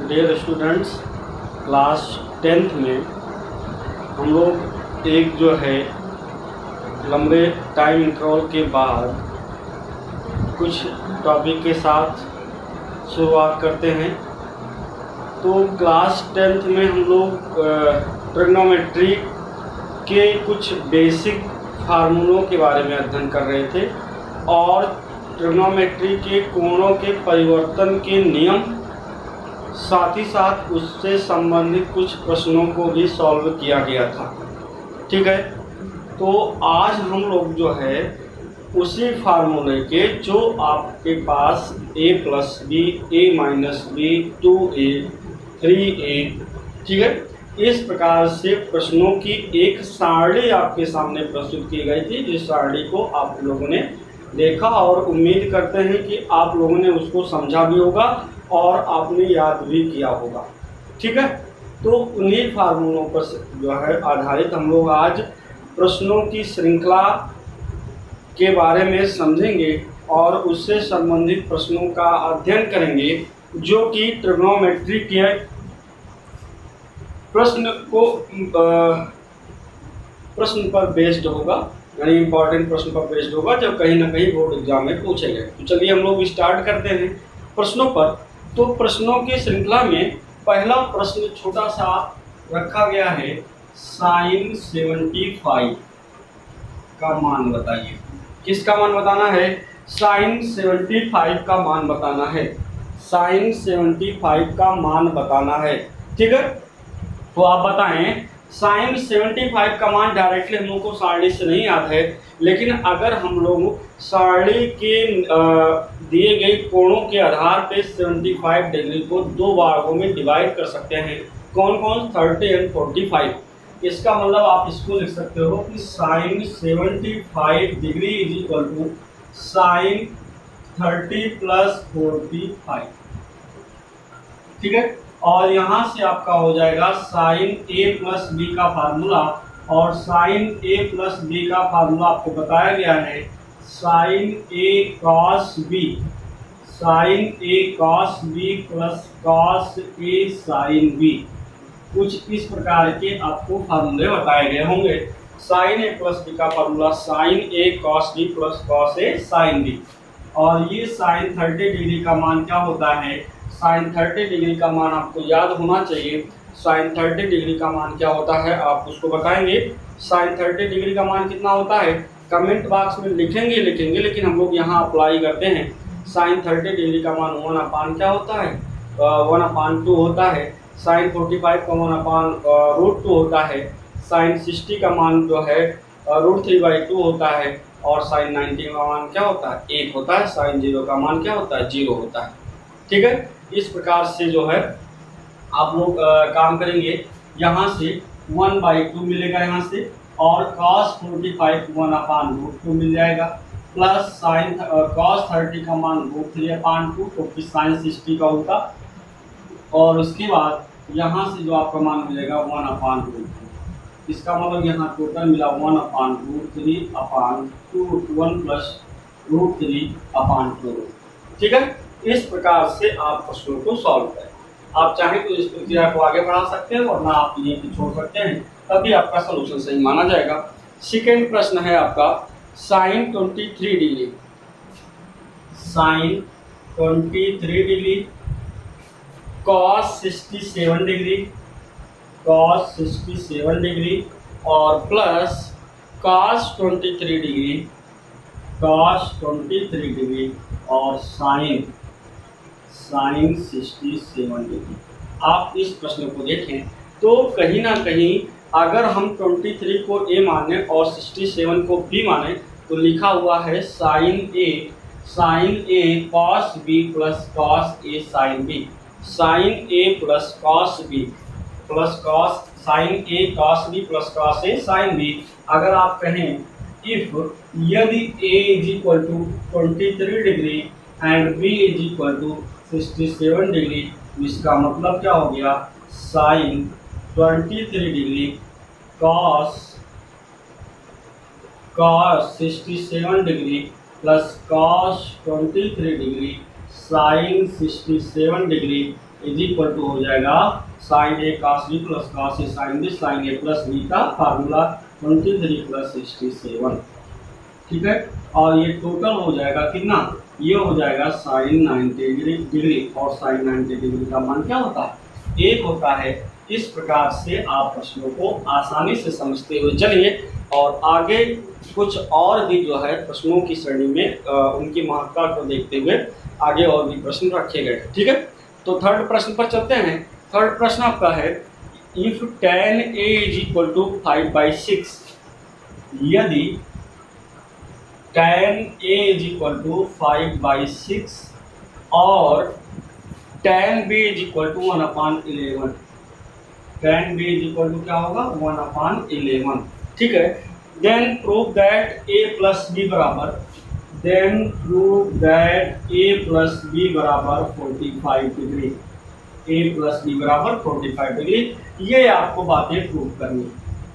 Dear students, class 10th में हम लोग एक जो है लंबे टाइम इंटरवल के बाद कुछ टॉपिक के साथ शुरुआत करते हैं। तो क्लास 10th में हम लोग ट्रिग्नोमेट्री के कुछ बेसिक फार्मूलों के बारे में अध्ययन कर रहे थे और ट्रिग्नोमेट्री के कोणों के परिवर्तन के नियम, साथ ही साथ उससे संबंधित कुछ प्रश्नों को भी सॉल्व किया गया था। ठीक है, तो आज हम लोग जो है उसी फार्मूले के जो आपके पास a + b, a - b, 2a, 3a, ठीक है, इस प्रकार से प्रश्नों की एक सारणी आपके सामने प्रस्तुत की गई थी, जिस सारणी को आप लोगों ने देखा और उम्मीद करते हैं कि आप लोगों ने उसको समझा भी होगा और आपने याद भी किया होगा। ठीक है, तो उन्हीं फार्मूलों पर जो है आधारित हम लोग आज प्रश्नों की श्रृंखला के बारे में समझेंगे और उससे संबंधित प्रश्नों का अध्ययन करेंगे, जो कि ट्रिग्नोमेट्री के प्रश्न पर बेस्ड होगा, यानी इंपॉर्टेंट प्रश्न पर बेस्ड होगा, जब कहीं ना कहीं बोर्ड एग्जाम में पूछे गए। तो चलिए हम लोग स्टार्ट करते हैं प्रश्नों पर। तो प्रश्नों की श्रृंखला में पहला प्रश्न छोटा सा रखा गया है, sin 75 का मान बताइए। किसका मान बताना है? sin 75 का मान बताना है। sin 75 का मान बताना है। ठीक है, तो आप बताएं sin 75 का मान डायरेक्टली हम लोग को सारणी से नहीं याद है, लेकिन अगर हम लोग सारणी के दिए गए कोणों के आधार पे 75 डिग्री को दो भागों में डिवाइड कर सकते हैं। कौन कौन? 30 और 45। इसका मतलब आप इसको लिख सकते हो कि sin 75 degree is equal to sin 30 + 45। ठीक है, और यहाँ से आपका हो जाएगा sin a + b का फार्मूला, और sin a + b का फार्मूला आपको बताया गया है sin a cos b, sin a cos b + cos a sin b। कुछ इस प्रकार के आपको फार्मूले बताए गए होंगे। sin a + b का formula sin a cos b + cos a sin b, और ये sin 30 डिग्री का मान क्या होता है? sin 30 डिग्री का मान आपको याद होना चाहिए। sin 30 डिग्री का मान क्या होता है आप उसको बताएंगे। sin 30 डिग्री का मान कितना होता है कमेंट बॉक्स में लिखेंगे, लेकिन हम लोग यहाँ अप्लाई करते हैं। sin 30 डिग्री का मान 1/, क्या होता है? 1/2 होता है। sin 45 का मान √2 होता है। sin 60 का मान जो है √3/2 होता है, और sin 90 का मान क्या होता है? 1 होता है। sin 0 का मान क्या होता है? 0 होता है। ठीक है, इस प्रकार से जो है आप लोग काम करेंगे। यहाँ से 1/2 मिलेगा यहाँ से, और cos 45 1/√2 मिल जाएगा, प्लस sin cos 30 का मान √3/2, तो फिर sin 60 का होगा, और उसके बाद यहाँ से जो आपका मान मिलेगा 1/√2। इसका मतलब यहाँ टोटल मिला 1/√3/2, 1 + √3/2। ठीक है, इस प्रकार से आप प्रश्नों को सॉल्व करें। आप चाहें तो इस प्रक्रिया को आगे बढ़ा सकते हैं, वरना आप ये भी छोड़ सकते हैं, तभी आपका सलूशन सही माना जाएगा। सेकेंड प्रश्न है आपका sin 23 degree, sin 23 degree, cos 67 degree, cos 67 degree, और plus cos 23 degree, cos 23 degree, और sin 67 डिग्री। आप इस प्रश्न को देखें तो कहीं ना कहीं अगर हम 23 को a माने और 67 को b माने, तो लिखा हुआ है sin a cos b + cos a sin b, sin a + cos b + cos sin a cos b + cos a sin b। अगर आप कहें यदि a = 23 degree and b = 67 degree, इसका मतलब क्या हो गया? sin 23 degree cos 67 degree plus cos 23 degree sin 67 degree is equal to हो जाएगा sine A cos B plus cos A sine B, sine A plus B का फार्मूला 23 प्लस 67, ठीक है। और ये टोटल हो जाएगा कितना, ये हो जाएगा साइन 90 डिग्री, और साइन 90 डिग्री का मान क्या होता है, 1 होता है। इस प्रकार से आप प्रश्नों को आसानी से समझते हुए चलिए, और आगे कुछ और भी जो है प्रश्नों की श्रेणी में उनकी महत्ता को देखते हुए आगे और भी प्रश्न रखे गए, ठीक है। तो थर्ड प्रश्न पर चलते हैं। थर्ड प्रश्न आपका है, if tan a is equal to 5/6, यदि tan a is equal to 5/6 और tan b is equal to 1/11, tan b is equal to क्या होगा 1/11, ठीक है। Then prove that a plus B बराबर, then prove that a plus B बराबर 45 degree, a plus B बराबर 45 degree, ये आपको बातें प्रूव करनी।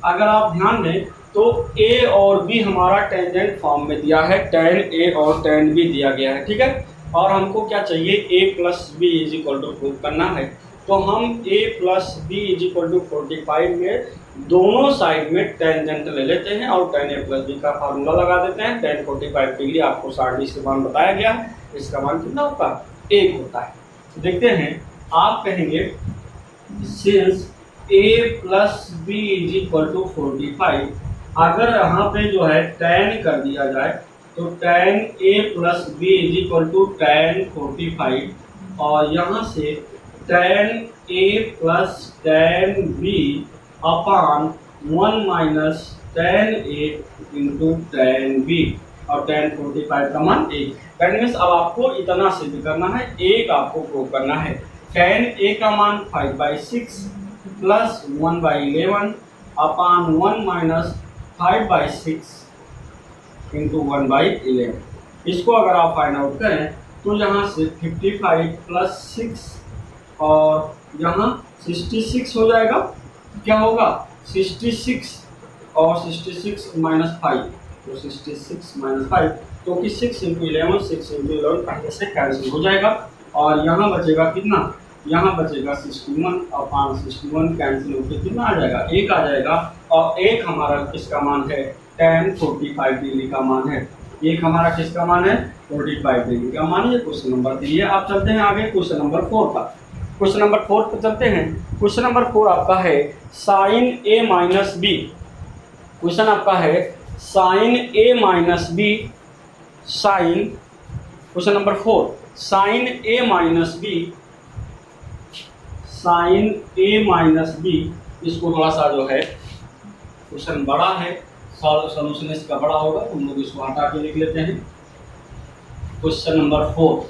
अगर आप ध्यान दें तो a और b हमारा टेंजेंट फॉर्म में दिया है, tan a और tan b दिया गया है, ठीक है। और हमको क्या चाहिए, a plus B is equal to prove करना है। तो हम a plus B is equal to 45 में दोनों साइड में टेंजेंट ले लेते हैं और tan a प्लस बी का फार्मूला लगा देते हैं। tan 45 डिग्री आपको 60 के मान बताया गया है, इसका मान कितना होता है, 1 होता है। तो देखते हैं, आप कहेंगे since a plus B is equal to 45, अगर यहाँ पे जो है tan कर दिया जाए तो tan a plus B is equal to tan 45, और यहाँ से tan a plus tan b upon 1 minus tan a into tan b, और tan 45 का मान 1। दैट मीन्स अब आपको इतना सिद्ध करना है, 1 आपको प्रूव करना है। tan a का मान 5/6 प्लस 1/11 अपान 1 माइनस 5/6 इंटू 1/11। इसको अगर आप फाइंड आउट करें तो यहाँ से 55 प्लस 6 और यहाँ 66 हो जाएगा। क्या होगा 66 और 66 माइनस 5, तो 66 माइनस 5, क्योंकि 6 इंटू 11 6 इंटू 11 पहले से कैंसिल हो जाएगा, और यहाँ बचेगा कितना, यहाँ बचेगा 61 और 561 कैंसिल होकर कितना आ जाएगा, 1 आ जाएगा। और 1 हमारा किसका मान है, tan 45 डिग्री का मान है। 1 हमारा किसका मान है, 45 डिग्री का मान है। क्वेश्चन नंबर 3 है। आप चलते हैं आगे क्वेश्चन नंबर 4 पर। क्वेश्चन नंबर 4 पर चलते हैं। क्वेश्चन नंबर 4 आपका है sine a minus B. Question आपका है sine a minus B, sine, question number 4 sine a minus B, sine a minus B. इसको थोड़ा सा जो है क्वेश्चन बड़ा है, सॉल्यूशन इसका बड़ा होगा, तो हम लोग इसको हटा के लिख लेते हैं। क्वेश्चन नंबर 4,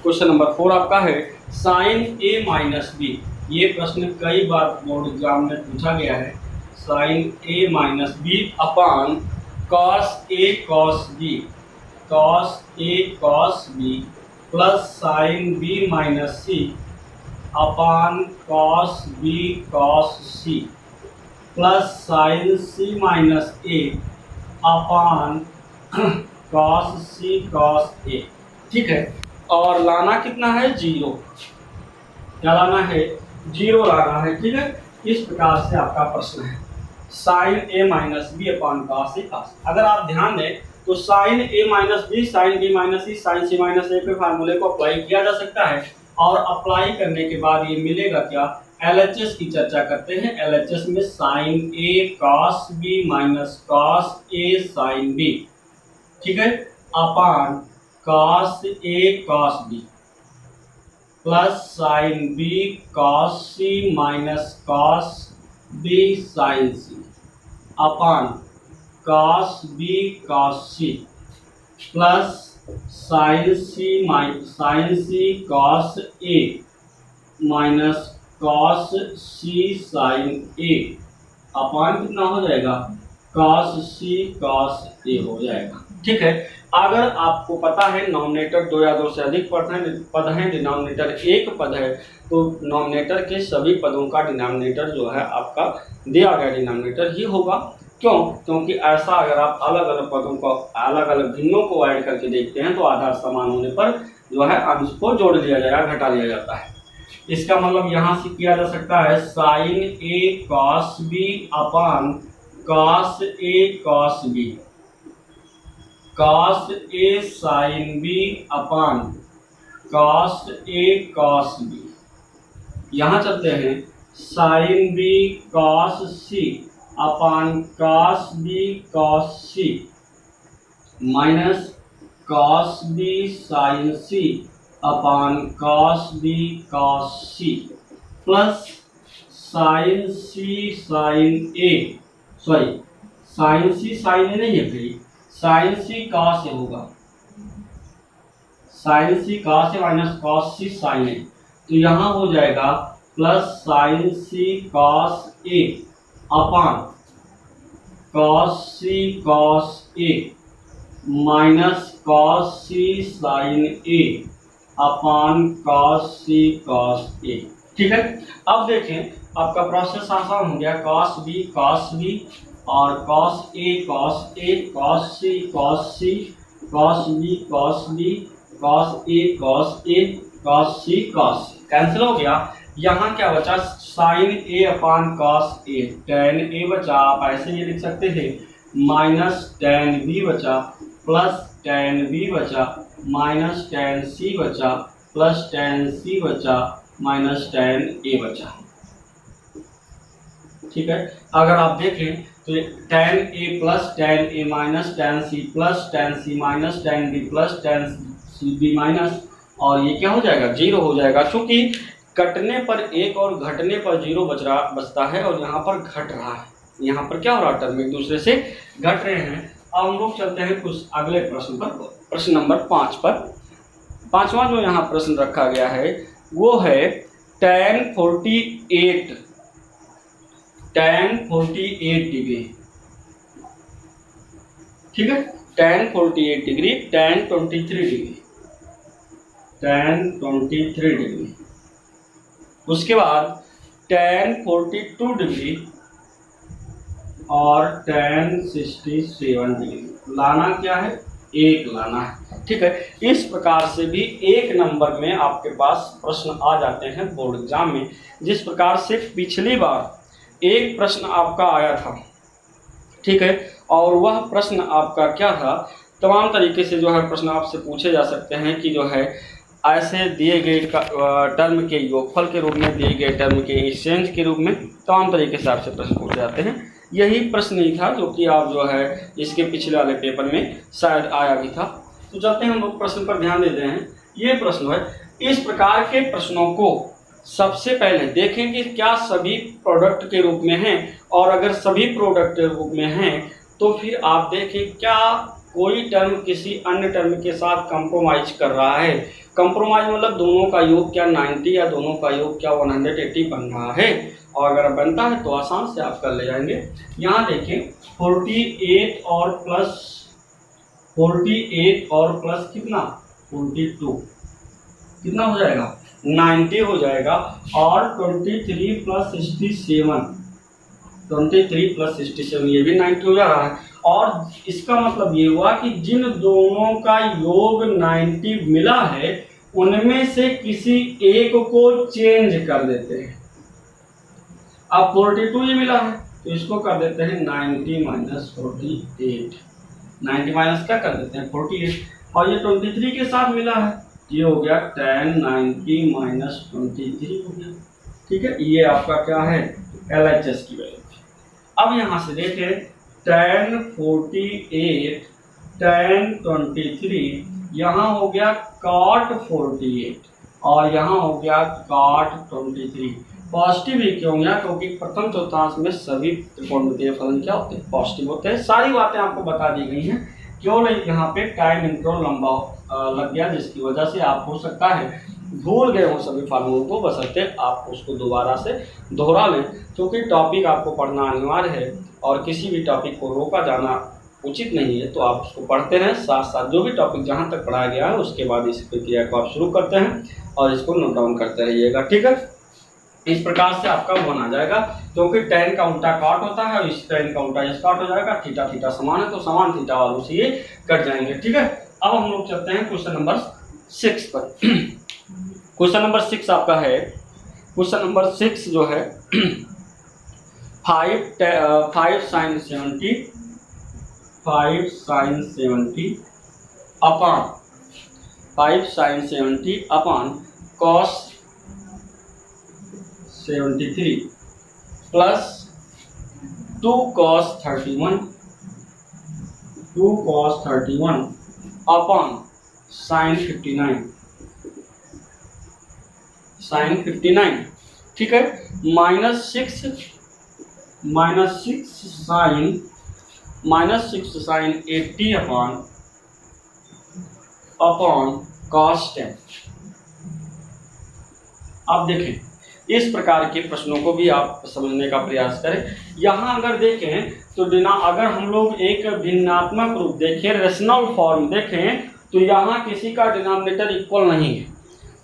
क्वेश्चन नंबर 4 आपका है साइन a माइनस बी। ये प्रश्न कई बार बोर्ड एग्जाम में पूछा गया है। Sine a minus B upon cos a cos B, cos a cos B plus sine b minus C upon cos b cos C plus sine c minus a upon cos c cos a, ठीक है। और लाना कितना है, 0। क्या लाना है, 0 लाना है, ठीक है। इस प्रकार से आपका प्रश्न है sine a minus B upon cos a cos. अगर आप ध्यान दें तो sine a minus B, sine b minus C, sine c minus a के फार्मूले को अप्लाई किया जा सकता है, और अप्लाई करने के बाद ये मिलेगा क्या, LHS की चर्चा करते हैं। LHS में sine a cos b minus cos a sine b, ठीक है, upon cos a cos b plus sine b cos c minus cos b sine c upon cos b cos c plus sine c cos a minus cos c sine a upon कितना हो जाएगा, cos c cos a हो जाएगा, ठीक है। अगर आपको पता है नॉमिनेटर 2 या 2 से अधिक पद हैं, डिनोमिनेटर 1 पद है, तो नॉमिनेटर के सभी पदों का डिनोमिनेटर जो है आपका दिया गया डिनोमिनेटर ही होगा। क्यों? क्योंकि ऐसा अगर आप अलग अलग पदों को, अलग अलग भिन्नों को ऐड करके देखते हैं तो आधार समान होने पर जो है अंश को जोड़ लिया जाएगा, घटा लिया जाता है। इसका मतलब यहाँ से किया जा सकता है sine A cos B upon cos A cos B, cos A sine B upon cos A cos B. यहाँ चलते हैं sine B cos C upon cos B cos C minus cos B sine C upon cos B cos C plus sine C sine A, sorry sine C sine A नहीं है भाई, sine C cos A होगा, sine C cos A minus cos C sine ए, तो यहाँ हो जाएगा plus sine C cos A upon cos C cos A minus cos C sine A upon cos C cos ए। ठीक है, अब देखें आपका प्रोसेस आसान हो गया, कॉस बी और cos A cos cos C cos B cos A cos C cancel हो गया। यहाँ क्या बचा, साइन ए अपान कॉस ए, टेन ए बचा, आप ऐसे ये लिख सकते थे, माइनस टेन बी बचा प्लस टेन बी बचा माइनस टेन सी बचा प्लस टेन सी बचा माइनस टेन ए बचा। ठीक है, अगर आप देखें तो tan A plus tan A minus tan C plus tan C minus tan B plus tan C B minus, और ये क्या हो जाएगा, जीरो हो जाएगा, क्योंकि कटने पर एक और घटने पर जीरो बचता है और यहाँ पर घट रहा है, यहाँ पर क्या हो रहा है, टर्म एक दूसरे से घट रहे हैं। अब हम लोग चलते हैं कुछ अगले प्रश्न पर, प्रश्न नंबर 5 पर। पांचवा जो यहाँ प्रश्न रखा गया है वो है tan 48 डिग्री। ठीक है, tan 48 degree, tan 23 degree, tan 23 degree, उसके बाद tan 42 डिग्री और tan 67 डिग्री। लाना क्या है, एक लाना है। ठीक है, इस प्रकार से भी एक नंबर में आपके पास प्रश्न आ जाते हैं बोर्ड एग्जाम में। जिस प्रकार से पिछली बार एक प्रश्न आपका आया था, ठीक है, और वह प्रश्न आपका क्या था, तमाम तरीके से जो है प्रश्न आपसे पूछे जा सकते हैं कि जो है ऐसे दिए गए टर्म के योगफल के रूप में, दिए गए टर्म के एक्सचेंज के रूप में, तमाम तरीके से आपसे प्रश्न पूछे जाते हैं। यही प्रश्न ही था जो कि आप जो है इसके पिछले वाले पेपर में शायद आया भी था। तो चलते हैं हम लोग प्रश्न पर ध्यान देते हैं। ये प्रश्न है, इस प्रकार के प्रश्नों को सबसे पहले देखें कि क्या सभी प्रोडक्ट के रूप में हैं, और अगर सभी प्रोडक्ट के रूप में हैं तो फिर आप देखें क्या कोई टर्म किसी अन्य टर्म के साथ कंप्रोमाइज कर रहा है। कंप्रोमाइज मतलब दोनों का योग क्या 90 या दोनों का योग क्या 180 बन रहा है, और अगर बनता है तो आसान से आप कर ले जाएंगे। यहाँ देखें 48 और प्लस कितना 42, कितना हो जाएगा 90 हो जाएगा, और 23 प्लस 67 ये भी 90 हो जा रहा है। और इसका मतलब ये हुआ कि जिन दोनों का योग 90 मिला है उनमें से किसी एक को चेंज कर देते हैं। अब 42 ये मिला है तो इसको कर देते हैं 90 माइनस 48, 90 माइनस क्या कर देते हैं 48, और ये 23 के साथ मिला है, ये हो गया tan 90 माइनस 23 हो गया। ठीक है, ये आपका क्या है LHS की वैल्यू। अब यहाँ से देखें tan 48 tan 23, यहाँ हो गया cot 48 और यहाँ हो गया cot 23। पॉजिटिव ही क्यों गया, क्योंकि प्रथम चौथांश में सभी त्रिकोणमितीय फलन क्या होते हैं, पॉजिटिव होते हैं। सारी बातें आपको बता दी गई हैं, केवल यहाँ पे टाइम इंटरवल लंबा लग गया, जिसकी वजह से आप हो सकता है भूल गए हो सभी फार्मूलों को, बशर्ते आप उसको दोबारा से दोहरा लें, क्योंकि टॉपिक आपको पढ़ना अनिवार्य है और किसी भी टॉपिक को रोका जाना उचित नहीं है। तो आप उसको पढ़ते रहें, साथ साथ जो भी टॉपिक जहाँ तक पढ़ाया गया है उसके बाद इस प्रक्रिया को आप शुरू करते हैं और इसको नोट डाउन करते रहिएगा। ठीक है, इस प्रकार से आपका वन आ जाएगा। तो क्योंकि tan का उल्टा कॉट होता है, इस tan का उल्टा इस कॉट हो जाएगा, थीटा थीटा समान है तो समान थीटा वालों से ये कट जाएंगे। ठीक है, अब हम लोग चलते हैं क्वेश्चन नंबर 6 पर। क्वेश्चन नंबर 6 आपका है, क्वेश्चन नंबर 6 जो है 5 sin 70 upon cos 73 plus 2 cos 31 upon sin 59, ठीक है, -6 sin 80 अपॉन cos 10। अब देखें, इस प्रकार के प्रश्नों को भी आप समझने का प्रयास करें। यहाँ अगर देखें तो अगर हम लोग एक भिन्नात्मक रूप देखें, रेशनल फॉर्म देखें, तो यहाँ किसी का डिनोमिनेटर इक्वल नहीं है,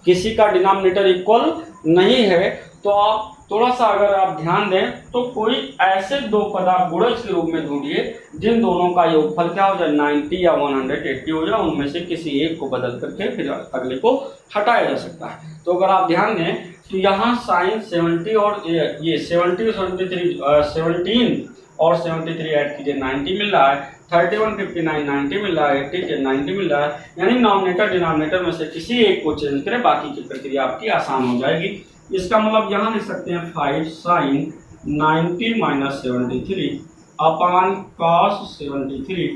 किसी का डिनोमिनेटर इक्वल नहीं है। तो आप थोड़ा सा अगर आप ध्यान दें तो कोई ऐसे दो पद आप गुणज के रूप में ढूंढिए जिन दोनों का योगफल क्या हो जाए 90 या 180 हो जाए, उनमें से किसी एक को बदल करके फिर अगले को हटाया जा सकता है। तो अगर आप ध्यान दें तो यहाँ साइन 70 और ये 17 और 73 ऐड कीजिए 90 मिल रहा है, 31 59 90 मिल रहा है, 80 90 मिल रहा है। यानी नॉमिनेटर डिनोमिनेटर में से किसी एक को चेंज करें, बाकी की प्रक्रिया आपकी आसान हो जाएगी। इसका मतलब यहाँ लिख सकते हैं 5 sin 90 - 73 upon cos 73,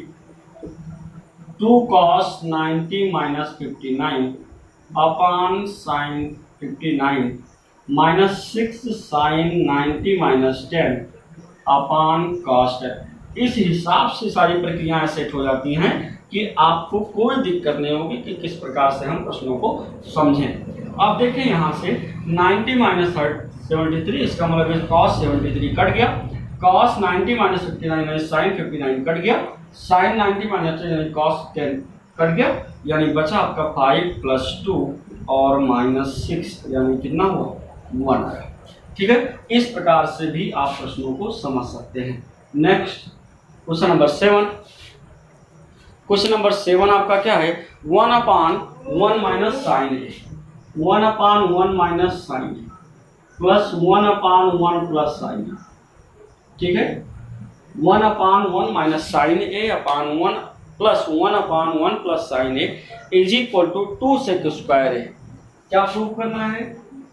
2 cos 90 - 59 upon sin 59, -6 sin 90 - 10 upon cos 10। इस हिसाब से सारी प्रक्रियाएं सेट हो जाती हैं कि आपको कोई दिक्कत नहीं होगी कि किस प्रकार से हम प्रश्नों को समझें। अब देखें यहाँ से 90 - 73, इसका मतलब cos 73 कट गया, cos 90 - 59 यानी sin 59 कट गया, sin 90 - 10 cos 10 कट गया, यानी बचा आपका 5 + 2 और -6 यानी कितना हुआ 1 आया। ठीक है, इस प्रकार से भी आप प्रश्नों को समझ सकते हैं। Next question number 7। Question number 7 आपका क्या है, 1/1 - sin A, 1/1 - sin A plus 1/1 plus sin A। ठीक है, 1/1 - sin A upon 1 plus 1/1 plus sin A is equal टू 2 sec स्क्वायर A। क्या प्रूव करना है,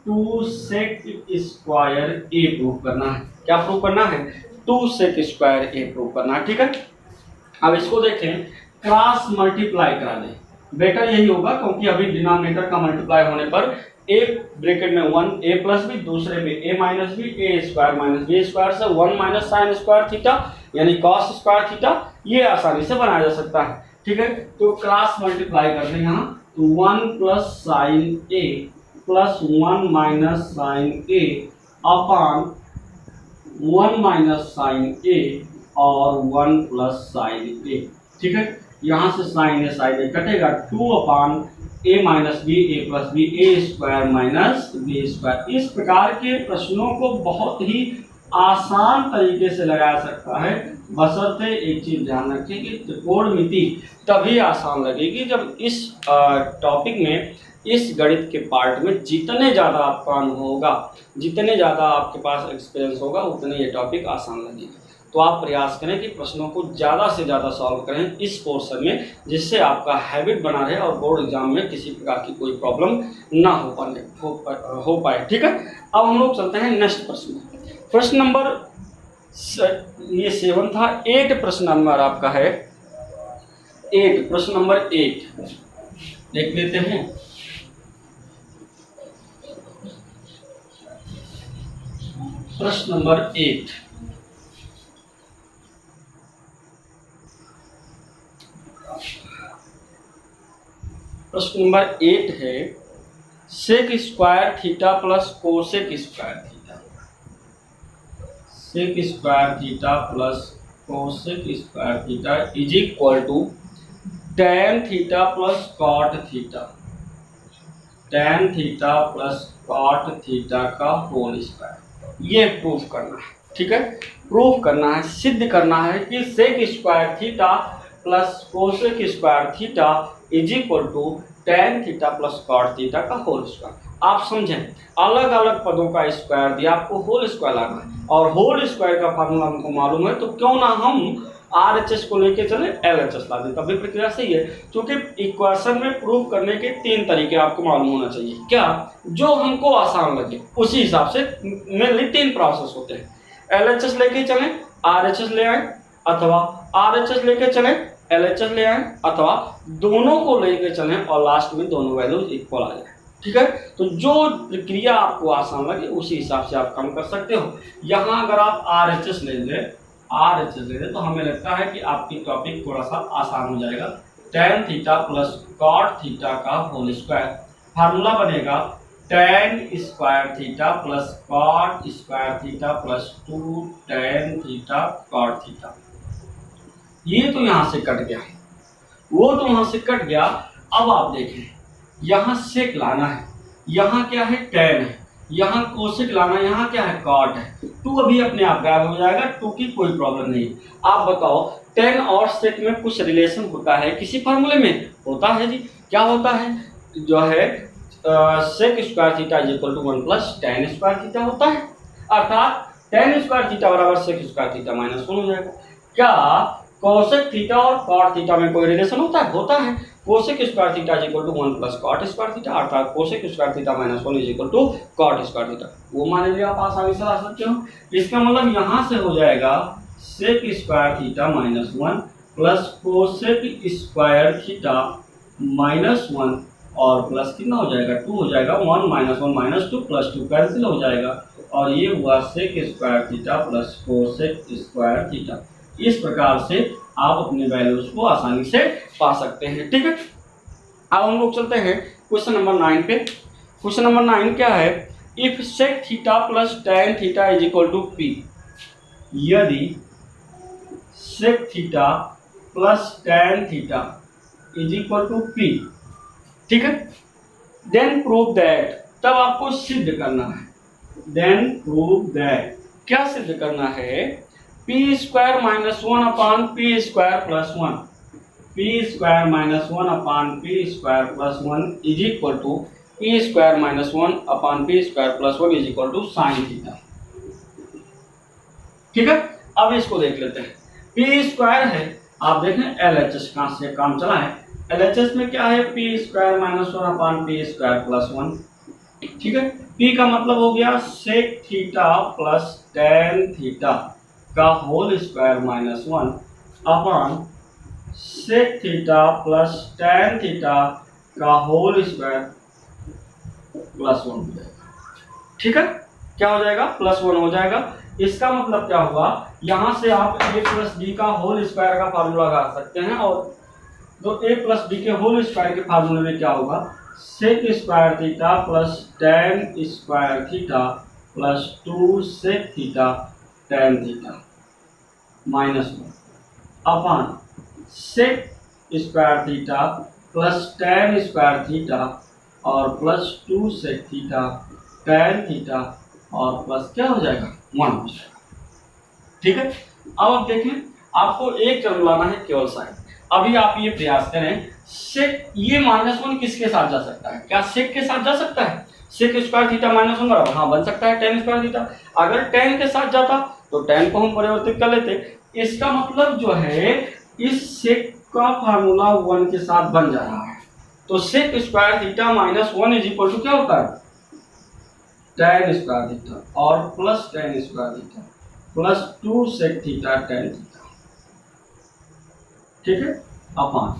2 sec स्क्वायर A प्रूव करना है। क्या प्रूव करना है, 2 sec स्क्वायर A प्रूव करना है। ठीक है, अब इसको देखें, क्रॉस मल्टीप्लाई करा दें, बेटर यही होगा क्योंकि अभी डिनोमिनेटर का मल्टीप्लाई होने पर एक ब्रैकेट में 1 a प्लस b, दूसरे में a minus b, a square minus b square से 1 माइनस साइन स्क्वायर थीटा यानी cos स्क्वायर थीटा, ये आसानी से बनाया जा सकता है। ठीक है, तो क्रॉस मल्टीप्लाई कर दें यहाँ, तो 1 plus sine a plus 1 minus sine a upon 1 minus sine a और 1 प्लस साइन a। ठीक है, यहाँ से साइन ए साइन ए कटेगा, 2/a minus B a plus B a square minus b square. इस प्रकार के प्रश्नों को बहुत ही आसान तरीके से लगाया सकता है, बशर्ते एक चीज ध्यान रखें कि त्रिकोणमिति तभी आसान लगेगी जब इस टॉपिक में, इस गणित के पार्ट में जितने ज़्यादा आपका अनुभव होगा, जितने ज़्यादा आपके पास एक्सपीरियंस होगा, उतने ये टॉपिक आसान लगेगा। तो आप प्रयास करें कि प्रश्नों को ज़्यादा से ज़्यादा सॉल्व करें इस पोर्शन में, जिससे आपका हैबिट बना रहे और बोर्ड एग्जाम में किसी प्रकार की कोई प्रॉब्लम ना हो पाए। ठीक है, अब हम लोग चलते हैं नेक्स्ट प्रश्न। प्रश्न नंबर ये 7 था, 8 प्रश्न नंबर आपका है 8, प्रश्न नंबर 8 देख लेते हैं। प्रश्न नंबर 8, प्रश्न नंबर 8 है, sec square theta plus cosec square theta, sec square theta plus cosec square theta is equal to tan theta plus cot theta, tan theta plus cot theta का होल स्क्वायर। ये proof करना है, ठीक है। Proof करना है, सिद्ध करना है कि sec square theta plus cosec square theta is equal to tan theta plus cot theta का होल स्क्वायर। आप समझें, अलग अलग पदों का स्क्वायर दिया, आपको होल स्क्वायर लाना है और होल स्क्वायर का फार्मूला हमको मालूम है, तो क्यों ना हम RHS को लेके चले LHS ला दे, तभी प्रक्रिया सही है। क्योंकि इक्वेशन में प्रूव करने के 3 तरीके आपको मालूम होना चाहिए। क्या? जो हमको आसान लगे उसी हिसाब से मेनली 3 प्रोसेस होते हैं। LHS लेके चलें, RHS ले आए, अथवा RHS लेके चलें, LHS ले आए, अथवा दोनों को लेके चलें और लास्ट में दोनों वैल्यूज इक्वल आ जाए, ठीक है। तो जो प्रक्रिया आपको आसान लगे उसी हिसाब से आप काम कर सकते हो। यहाँ अगर आप RHS ले लें तो हमें लगता है कि आपकी टॉपिक थोड़ा सा आसान हो जाएगा। Tan theta plus cot theta का होल स्क्वायर, फार्मूला बनेगा tan square theta plus cot square theta plus 2 tan theta cot theta. ये तो यहाँ से कट गया, वो तो वहाँ से कट गया। अब आप देखें, यहाँ सेक लाना है, यहाँ क्या है टेन है, यहाँ कोसेक लाना, यहाँ क्या है कॉट है। 2 अभी अपने आप गायब हो जाएगा, 2 की कोई प्रॉब्लम नहीं। आप बताओ, टेन और सेक में कुछ रिलेशन होता है किसी फार्मूले में? होता है जी। क्या होता है? जो है sec square theta is equal to 1 plus tan square theta होता है, अर्थात टेन स्क्वायर थीटा बराबर सेक स्क्वायर थीटा माइनस 1 हो जाएगा। क्या कोसेक थीटा और कॉट थीटा में कोई रिलेशन होता है? होता है। Cosec square theta is equal to 1 plus cot square theta, अर्थात cosec square theta minus 1 is equal to cot square theta. वो मान लीजिए आप आसानी से ला सकते हो। इसका मतलब यहाँ से हो जाएगा sec square theta minus 1 plus cosec square theta minus 1 और प्लस कितना हो जाएगा 2 हो जाएगा। 1 माइनस 1 माइनस 2 प्लस 2 कैंसिल हो जाएगा और ये हुआ sec square theta plus cosec square theta. इस प्रकार से आप अपने वैल्यूज को आसानी से पा सकते हैं, ठीक है। अब हम लोग चलते हैं क्वेश्चन नंबर 9 पे। क्वेश्चन नंबर 9 क्या है? If sec theta plus tan theta is equal to P, यदि sec theta plus tan theta is equal to P, ठीक है, देन प्रूव दैट, तब आपको सिद्ध करना है। देन प्रूव दैट, क्या सिद्ध करना है? P square minus 1 upon P square plus 1, P square minus 1 upon P square plus 1 is equal to P square minus 1 upon P square plus 1 is equal to sine theta, ठीक है। अब इसको देख लेते हैं। पी स्क्वायर है, आप देखें LHS कहाँ से काम चला है। LHS में क्या है? P square minus 1 upon P square plus 1, ठीक है। पी का मतलब हो गया sec theta plus tan theta का whole square minus 1 upon sec theta plus tan theta का होल स्क्वायर प्लस 1 हो जाएगा, ठीक है। क्या हो जाएगा? प्लस 1 हो जाएगा। इसका मतलब क्या हुआ? यहाँ से आप a प्लस डी का होल स्क्वायर का फार्मूला लगा सकते हैं, और तो a प्लस डी के होल स्क्वायर के फार्मूले में क्या होगा? Sec square theta plus tan square theta plus 2 sec theta tan theta minus 1 upon sec square theta plus tan square theta और plus 2 sec theta tan theta और plus क्या हो जाएगा 1 हो जाएगा, ठीक है। अब आप देखें, आपको एक टर्म लाना है केवल साइन। अभी आप ये प्रयास करें, सेक ये माइनस 1 किसके साथ जा सकता है? क्या सेक के साथ जा सकता है? सेक स्क्वायर थीटा माइनस 1 बराबर हाँ बन सकता है टेन स्क्वायर थीटा। अगर टेन के साथ जाता तो टेन को हम परिवर्तित कर लेते। इसका मतलब जो है इस सेक का फार्मूला 1 के साथ बन जा रहा है। तो sec square theta minus 1 is equal to क्या होता है? टेन स्क्वायर थीटा और plus tan square theta plus 2 sec theta tan theta, ठीक है, अपॉन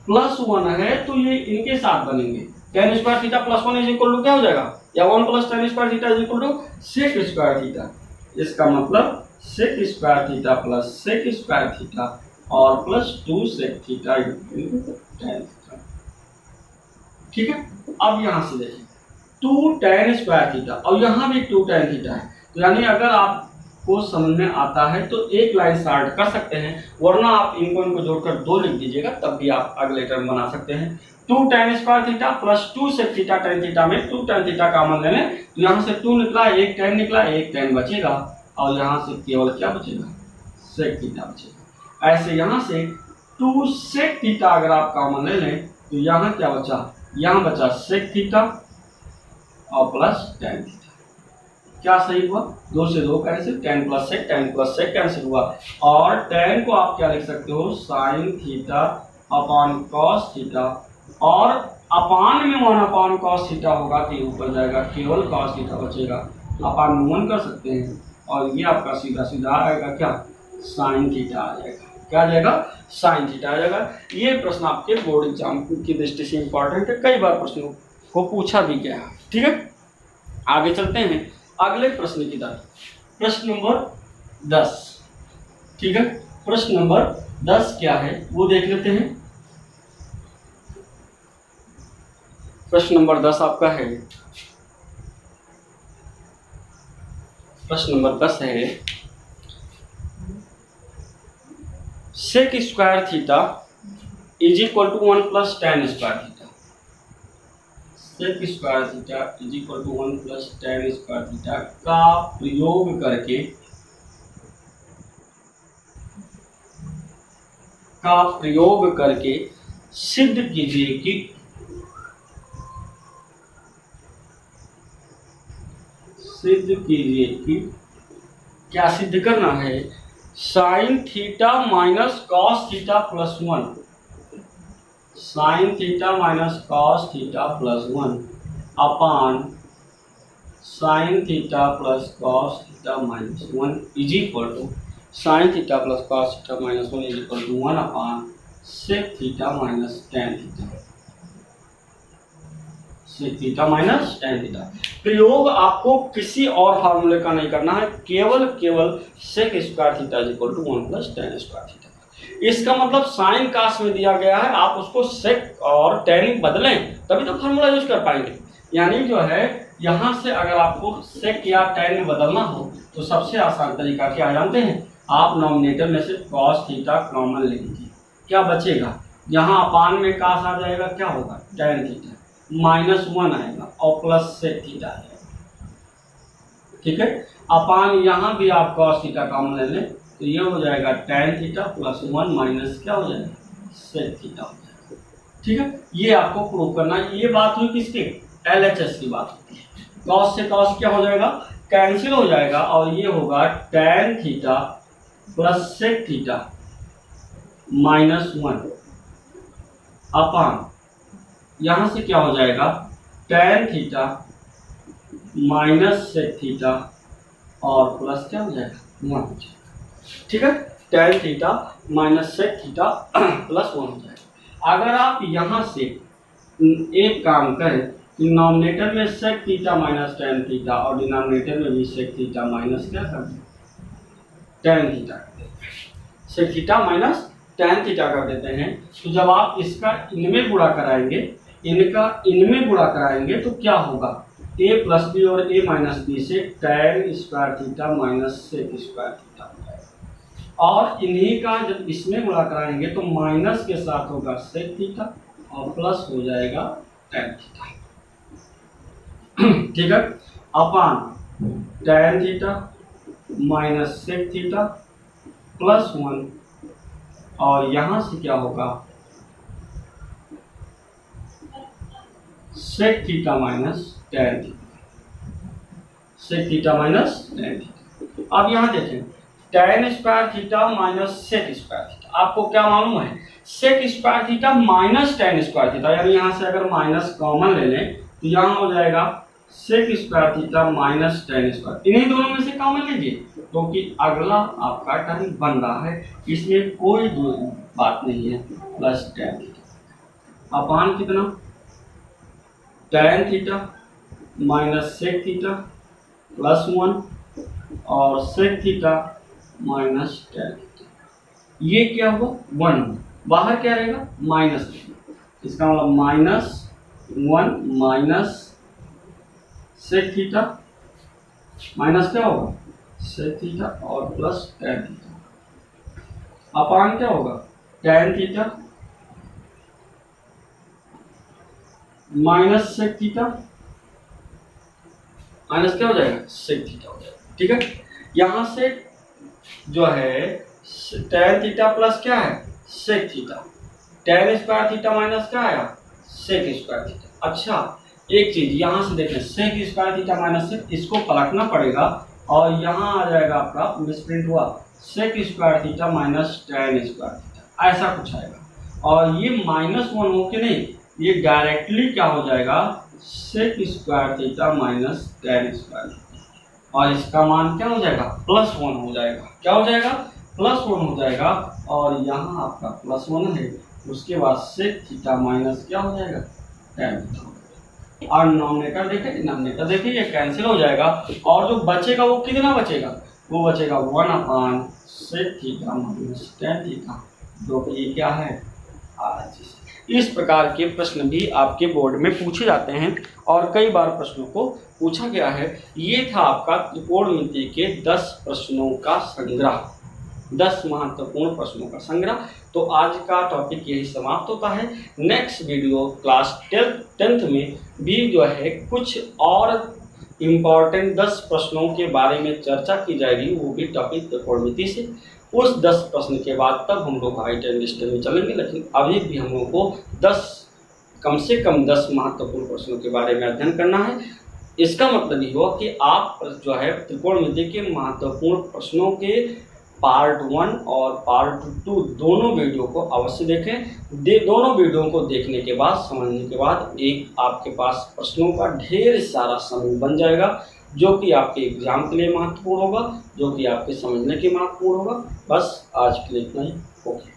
प्लस 1 है तो ये इनके साथ बनेंगे। Tan square theta plus 1 is equal to क्या हो जाएगा? या 1 plus tan square theta is equal to sec square theta. इसका मतलब sec square theta plus sec square theta और plus 2 sec theta tan theta, ठीक है। अब यहाँ से देखिए 2 टेन स्क्वायर थीटा और यहाँ भी 2 टेन थीटा है, तो यानी अगर आप आपको समझ में आता है तो एक लाइन स्टार्ट कर सकते हैं, वरना आप इनको जोड़कर 2 लिख दीजिएगा, तब भी आप अगले टर्म बना सकते हैं। 2 tan square theta plus 2 sec theta tan theta में 2 tan थीटा कॉमन ले लें तो यहाँ से 2 निकला, एक tan निकला, एक tan बचेगा और यहाँ से केवल क्या बचेगा, सेक थीटा बचेगा। ऐसे यहाँ से 2 सेक थीटा अगर आप कॉमन ले लें तो यहाँ क्या बचा, यहाँ बचा सेक थीटा और प्लस tan थीटा। क्या सही हुआ, 2 से 2 cancel, tan plus sec cancel हुआ और tan को आप क्या लिख सकते हो, sine theta upon cos theta और अपान में 1 अपॉन कॉस थीटा होगा तो ऊपर जाएगा, केवल कॉस थीटा बचेगा, अपान में 1 कर सकते हैं और ये आपका सीधा सीधा आएगा क्या, साइन थीटा आ जाएगा। क्या आ जाएगा, साइन थीटा आ जाएगा। ये प्रश्न आपके बोर्ड एग्जाम की दृष्टि से इंपॉर्टेंट है, कई बार प्रश्नों को पूछा भी गया है। ठीक है, आगे चलते हैं अगले प्रश्न की तरफ। प्रश्न नंबर 10। ठीक है, प्रश्न नंबर 10 क्या है वो देख लेते हैं। प्रश्न नंबर 10 आपका है, प्रश्न नंबर 10 है sec square theta is equal to 1 plus tan square theta. Sec square theta is equal to 1 plus tan square theta का प्रयोग करके सिद्ध कीजिए कि क्या सिद्ध करना है, sine theta minus cos theta plus 1, sine theta minus cos theta plus 1 upon sine theta plus cos theta minus 1 is equal to sine theta plus cos theta minus 1 is equal to 1 upon sec theta minus tan theta, sec theta minus tan theta. प्रयोग आपको किसी और फार्मूले का नहीं करना है, केवल sec square theta is equal to 1 plus tan square theta. इसका मतलब साइन कास में दिया गया है, आप उसको सेक और tan बदलें तभी तो फार्मूला यूज कर पाएंगे। यानी जो है यहाँ से अगर आपको सेक या tan बदलना हो तो सबसे आसान तरीका क्या जानते हैं, आप नॉमिनेटर में से कॉस थीटा कॉमन ले लीजिए, क्या बचेगा, यहाँ अपान में कास आ जाएगा, क्या होगा tan थीटा माइनस 1 आएगा और प्लस सेक थीटा आएगा। ठीक है, अपान यहाँ भी आप कॉस थीटा कॉमन ले लें तो ये हो जाएगा tan थीटा प्लस 1 माइनस क्या हो जाएगा, सेक थीटा हो जाएगा। ठीक है, ये आपको प्रूव करना है। ये बात हुई किसकी, LHS की बात होती है। कॉस से कॉस क्या हो जाएगा, कैंसिल हो जाएगा और ये होगा tan theta plus sec theta minus 1 upon यहाँ से क्या हो जाएगा, tan theta minus sec theta और प्लस क्या हो जाएगा 1। ठीक है, tan theta minus sec theta plus 1 हो जाएगा। अगर आप यहाँ से एक काम करें कि नॉमिनेटर में sec theta minus tan theta और डिनोमिनेटर में भी सेक थीटा माइनस क्या कर दें, tan थीटा कर देते हैं, sec theta minus tan theta कर देते हैं। तो जब आप इसका इनमें गुणा कराएंगे, इनका इनमें गुणा कराएंगे तो क्या होगा, a प्लस बी और a माइनस बी से tan square theta minus sec square theta हो जाएगा और इन्हीं का जब इसमें गुणा कराएंगे तो माइनस के साथ होगा सेक थीटा और प्लस हो जाएगा tan थीटा। ठीक है, upon tan theta minus sec theta plus 1 और यहाँ से क्या होगा, sec theta minus tan theta, sec theta minus tan theta. अब यहाँ देखें tan square theta minus sec square theta, आपको क्या मालूम है, sec square theta minus tan square theta, यानी यहाँ से अगर माइनस कॉमन ले लें तो यहाँ हो जाएगा sec square theta minus tan square. इन्हीं दोनों में से कॉमन लीजिए क्योंकि अगला आपका टर्म बन रहा है, इसमें कोई बात नहीं है, प्लस tan थीटा अपान कितना, tan theta minus sec theta plus 1 और sec theta minus tan theta. ये क्या हुआ 1, बाहर क्या रहेगा माइनस, इसका मतलब minus 1 minus sec theta minus क्या होगा सेक थीटा और प्लस टैन थीटा अपान क्या होगा tan theta minus sec theta minus क्या हो जाएगा सेक थीटा हो जाएगा। ठीक है, यहां से जो है टैन थीटा प्लस क्या है sec theta, tan square theta minus क्या आया सेक स्क्वायर थीटा। अच्छा एक चीज यहां से देखें sec square theta minus sec, इसको पलटना पड़ेगा और यहां आ जाएगा आपका मिसप्रिंट हुआ sec square theta minus tan square theta, ऐसा कुछ आएगा। और ये -1 हो के नहीं, ये डायरेक्टली क्या हो जाएगा sec square theta minus tan square theta, और इसका मान क्या हो जाएगा +1 हो जाएगा। क्या हो जाएगा +1 हो जाएगा, और यहाँ आपका +1 है, उसके बाद सेक थीटा माइनस क्या हो जाएगा टैन थीटा। और डिनोमिनेटर देखें, डिनोमिनेटर देखिए ये कैंसिल हो जाएगा, और जो बचेगा वो कितना बचेगा, वो बचेगा 1 sec theta minus tan theta, जो कि ये क्या है इस प्रकार के प्रश्न भी आपके बोर्ड में पूछे जाते हैं और कई बार प्रश्नों को पूछा गया है। ये था आपका त्रिकोणमिति के 10 प्रश्नों का संग्रह, 10 महत्वपूर्ण प्रश्नों का संग्रह। तो आज का टॉपिक यही समाप्त होता है। नेक्स्ट वीडियो क्लास 10th में भी जो है कुछ और इम्पॉर्टेंट 10 प्रश्नों के बारे में चर्चा की जाएगी, वो भी टॉपिक त्रिकोणमिति से। उस 10 प्रश्न के बाद तब हम लोग हाइट एंड डिस्टेंस में चलेंगे, लेकिन अभी भी हम लोगों को कम से कम 10 महत्वपूर्ण प्रश्नों के बारे में अध्ययन करना है। इसका मतलब ये हुआ कि आप जो है त्रिकोणमिति के महत्वपूर्ण प्रश्नों के पार्ट 1 और पार्ट 2 दोनों वीडियो को अवश्य देखें। दोनों वीडियो को देखने के बाद समझने के बाद एक आपके पास प्रश्नों का ढेर सारा समूह बन जाएगा, जो कि आपके एग्जाम के लिए महत्वपूर्ण होगा, जो कि आपके समझने के महत्वपूर्ण होगा। बस आज के लिए इतना ही। ओके।